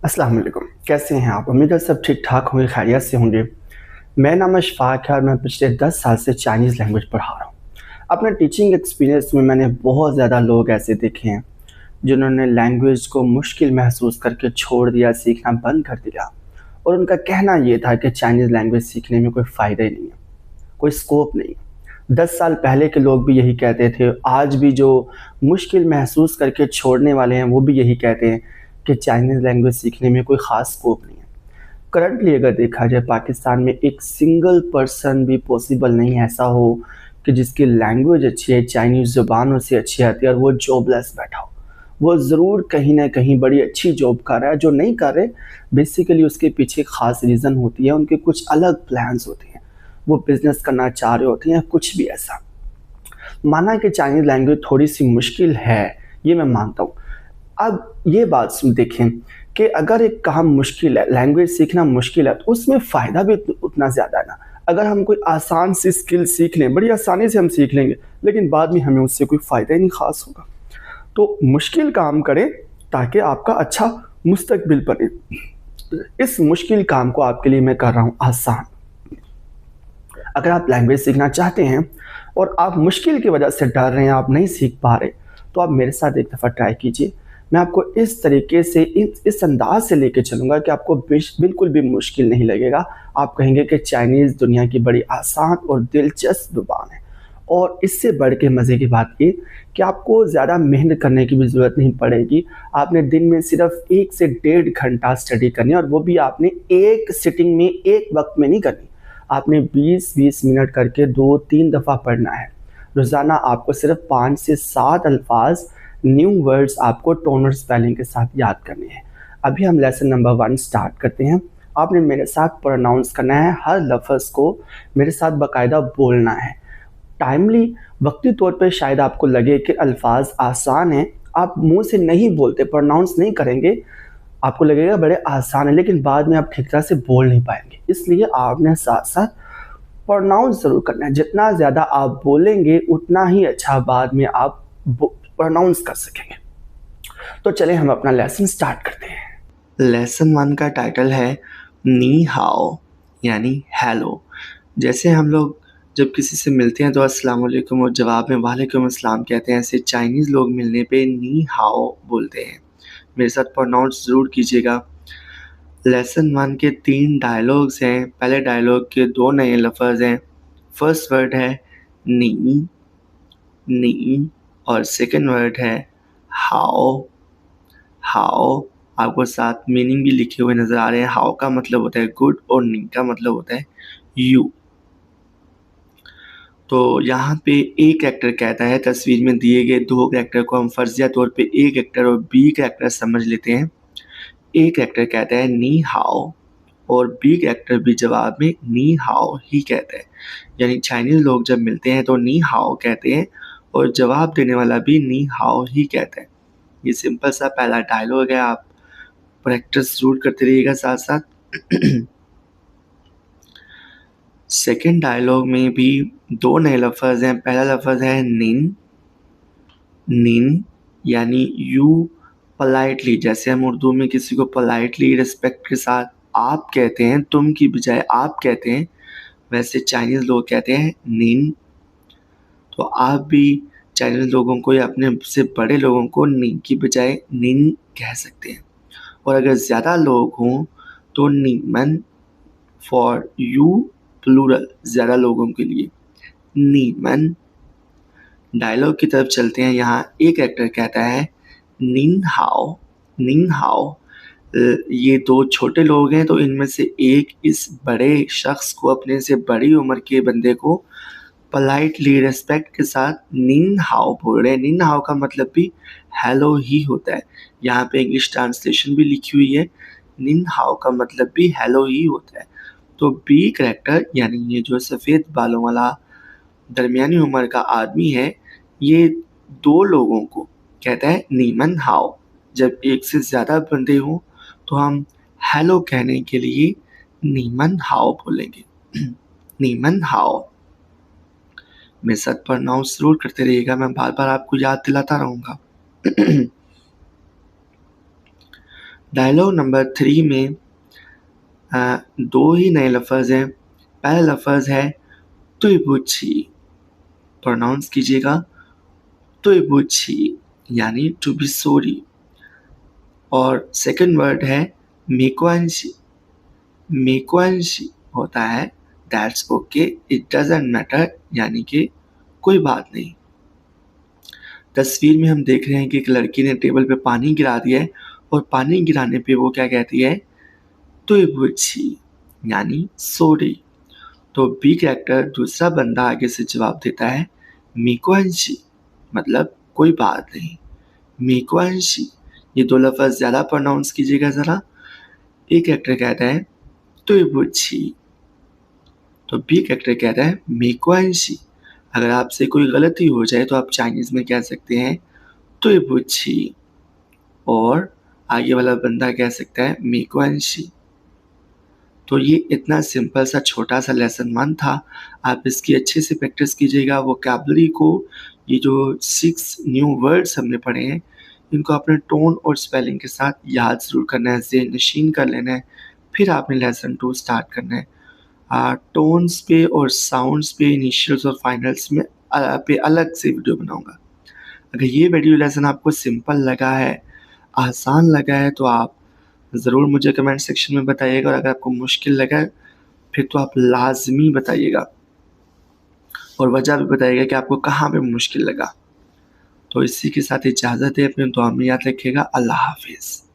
अस्सलाम वालेकुम। कैसे हैं आप? उम्मीद है सब ठीक ठाक होंगे, खैरियत से होंगे। मेरा नाम अशफाक है और मैं पिछले 10 साल से चाइनीज़ लैंग्वेज पढ़ा रहा हूँ। अपने टीचिंग एक्सपीरियंस में मैंने बहुत ज़्यादा लोग ऐसे देखे हैं जिन्होंने लैंग्वेज को मुश्किल महसूस करके छोड़ दिया, सीखना बंद कर दिया, और उनका कहना ये था कि चाइनीज़ लैंग्वेज सीखने में कोई फ़ायदा ही नहीं है, कोई स्कोप नहीं है। 10 साल पहले के लोग भी यही कहते थे, आज भी जो मुश्किल महसूस करके छोड़ने वाले हैं वो भी यही कहते हैं कि चाइनीज़ लैंग्वेज सीखने में कोई ख़ास स्कोप नहीं है। करंटली अगर देखा जाए पाकिस्तान में एक सिंगल पर्सन भी पॉसिबल नहीं ऐसा हो कि जिसकी लैंग्वेज अच्छी है, चाइनीज़ ज़ुबान उससे अच्छी आती है और वो जॉबलेस बैठा हो। वो ज़रूर कहीं ना कहीं बड़ी अच्छी जॉब कर रहा है। जो नहीं कर रहे, बेसिकली उसके पीछे ख़ास रीज़न होती है, उनके कुछ अलग प्लान्स होते हैं, वो बिज़नेस करना चाह रहे होते हैं, कुछ भी ऐसा। माना कि चाइनीज़ लैंग्वेज थोड़ी सी मुश्किल है, ये मैं मानता हूँ। अब ये बात देखें कि अगर एक काम मुश्किल है, लैंग्वेज सीखना मुश्किल है, तो उसमें फ़ायदा भी उतना ज़्यादा है ना। अगर हम कोई आसान सी स्किल सीख लें, बड़ी आसानी से हम सीख लेंगे, लेकिन बाद में हमें उससे कोई फ़ायदा ही नहीं ख़ास होगा। तो मुश्किल काम करें ताकि आपका अच्छा मुस्तकबिल बने। इस मुश्किल काम को आपके लिए मैं कर रहा हूँ आसान। अगर आप लैंग्वेज सीखना चाहते हैं और आप मुश्किल की वजह से डर रहे हैं, आप नहीं सीख पा रहे, तो आप मेरे साथ एक दफ़ा ट्राई कीजिए। मैं आपको इस तरीके से इस अंदाज से लेके चलूँगा कि आपको बिल्कुल भी मुश्किल नहीं लगेगा। आप कहेंगे कि चाइनीज़ दुनिया की बड़ी आसान और दिलचस्प ज़ुबान है। और इससे बढ़ के मज़े की बात ये कि आपको ज़्यादा मेहनत करने की भी ज़रूरत नहीं पड़ेगी। आपने दिन में सिर्फ 1 से 1.5 घंटा स्टडी करनी है, और वो भी आपने एक सिटिंग में, एक वक्त में नहीं करनी। आपने 20-20 मिनट करके 2-3 दफ़ा पढ़ना है। रोज़ाना आपको सिर्फ 5 से 7 अल्फाज, न्यू वर्ड्स आपको टोनर स्पेलिंग के साथ याद करने हैं। अभी हम लेसन नंबर 1 स्टार्ट करते हैं। आपने मेरे साथ प्रोनाउंस करना है, हर लफ्ज़ को मेरे साथ बाकायदा बोलना है। टाइमली, वक्ती तौर पे शायद आपको लगे कि अल्फाज आसान हैं, आप मुंह से नहीं बोलते, प्रोनाउंस नहीं करेंगे, आपको लगेगा बड़े आसान है, लेकिन बाद में आप ठीक तरह से बोल नहीं पाएंगे। इसलिए आपने साथ साथ प्रोनाउंस ज़रूर करना है। जितना ज़्यादा आप बोलेंगे उतना ही अच्छा बाद में आप प्रोनाउंस कर सकेंगे। तो चलें हम अपना लेसन स्टार्ट करते हैं। लेसन 1 का टाइटल है नी हाओ यानी हेलो। जैसे हम लोग जब किसी से मिलते हैं तो अस्सलाम वालेकुम और जवाब में वालेकुम अस्सलाम कहते हैं, ऐसे चाइनीज़ लोग मिलने पे नी हाओ बोलते हैं। मेरे साथ प्रोनाउंस ज़रूर कीजिएगा। लेसन 1 के 3 डायलॉग्स हैं। पहले डायलॉग के 2 नए लफ्ज़ हैं। फर्स्ट वर्ड है नी नी और सेकंड वर्ड है हाओ हाओ। आपको साथ मीनिंग भी लिखे हुए नज़र आ रहे हैं। हाओ का मतलब होता है गुड और नी का मतलब होता है यू। तो यहाँ पे ए कैरेक्टर कहता है, तस्वीर में दिए गए 2 कैरेक्टर को हम फर्जिया तौर पे ए कैरेक्टर और बी कैरेक्टर समझ लेते हैं। ए कैरेक्टर कहता है नी हाओ और बी कैरेक्टर भी जवाब में नी हाओ ही कहता है। यानी चाइनीज़ लोग जब मिलते हैं तो नी हाओ कहते हैं और जवाब देने वाला भी नी हाओ ही कहता है। ये सिंपल सा पहला डायलॉग है, आप प्रैक्टिस ज़रूर करते रहिएगा साथ-साथ। सेकंड डायलॉग में भी 2 नए लफ्ज़ हैं। पहला लफ्ज़ है निन निन यानी यू पोलाइटली, जैसे हम उर्दू में किसी को पोलाइटली रिस्पेक्ट के साथ आप कहते हैं, तुम की बजाय आप कहते हैं, वैसे चाइनीज़ लोग कहते हैं निन। तो आप भी चाइनीज़ लोगों को या अपने से बड़े लोगों को निन की बजाय निन कह सकते हैं। और अगर ज़्यादा लोग हों तो नीमन फॉर यू प्लूरल, ज़्यादा लोगों के लिए नीमन। डायलॉग की तरफ चलते हैं। यहाँ एक एक्टर कहता है निन हाओ निन हाओ। ये 2 छोटे लोग हैं तो इनमें से एक इस बड़े शख्स को, अपने से बड़ी उम्र के बंदे को पोलाइटली रिस्पेक्ट के साथ निन हाओ बोल रहे हैं। निन हाओ का मतलब भी हेलो ही होता है। यहाँ पे इंग्लिश ट्रांसलेशन भी लिखी हुई है, निन हाओ का मतलब भी हेलो ही होता है। तो बी कैरेक्टर यानी ये जो सफ़ेद बालों वाला दरमियानी उम्र का आदमी है, ये 2 लोगों को कहता है नीमन हाओ। जब एक से ज़्यादा बंदे हों तो हम हेलो कहने के लिए नीमन हाओ बोलेंगे। नीमन हाओ। मेरे साथ प्रोनाउंस ज़रूर करते रहिएगा, मैं बार-बार आपको याद दिलाता रहूँगा। डायलॉग नंबर 3 में दो ही नए लफ्ज़ हैं। पहला लफ्ज़ है तुइबुची, प्रोनाउंस कीजिएगा तुइबुची यानी टू बी सॉरी। और सेकंड वर्ड है मेक्वांशी। मेक्वांशी होता है that's okay, it doesn't matter यानी कि कोई बात नहीं। तस्वीर में हम देख रहे हैं कि एक लड़की ने टेबल पे पानी गिरा दिया है और पानी गिराने पे वो क्या कहती है तुइबुची यानी सॉरी। तो बी कैरेक्टर दूसरा बंदा आगे से जवाब देता है मेक्वांशी मतलब कोई बात नहीं। मेक्वांशी, ये दो लफ्ज़ ज़्यादा प्रोनाउंस कीजिएगा ज़रा। ए कैरेक्टर कहता है तुइबुची, तो बी कैरेक्टर कहता है मेक्वांशी। अगर आपसे कोई गलती हो जाए तो आप चाइनीज़ में कह सकते हैं तुइबुची और आगे वाला बंदा कह सकता है मेक्वांशी। तो ये इतना सिंपल सा छोटा सा लेसन 1 था। आप इसकी अच्छे से प्रैक्टिस कीजिएगा वोकैबुलरी को। ये जो 6 न्यू वर्ड्स हमने पढ़े हैं इनको अपने टोन और स्पेलिंग के साथ याद ज़रूर करना है, ज़हन-नशीन कर लेना है। फिर आपने लेसन 2 स्टार्ट करना है। टोन्स पे और साउंड्स पे, इनिशियल्स और फाइनल्स में पे अलग से वीडियो बनाऊँगा। अगर ये वीडियो लेसन आपको सिंपल लगा है, आसान लगा है तो आप ज़रूर मुझे कमेंट सेक्शन में बताइएगा, और अगर आपको मुश्किल लगा है फिर तो आप लाज़मी बताइएगा और वजह भी बताइएगा कि आपको कहाँ पे मुश्किल लगा। तो इसी के साथ इजाज़त है, अपने दुआ में याद रखिएगा। अल्लाह हाफ़िज़।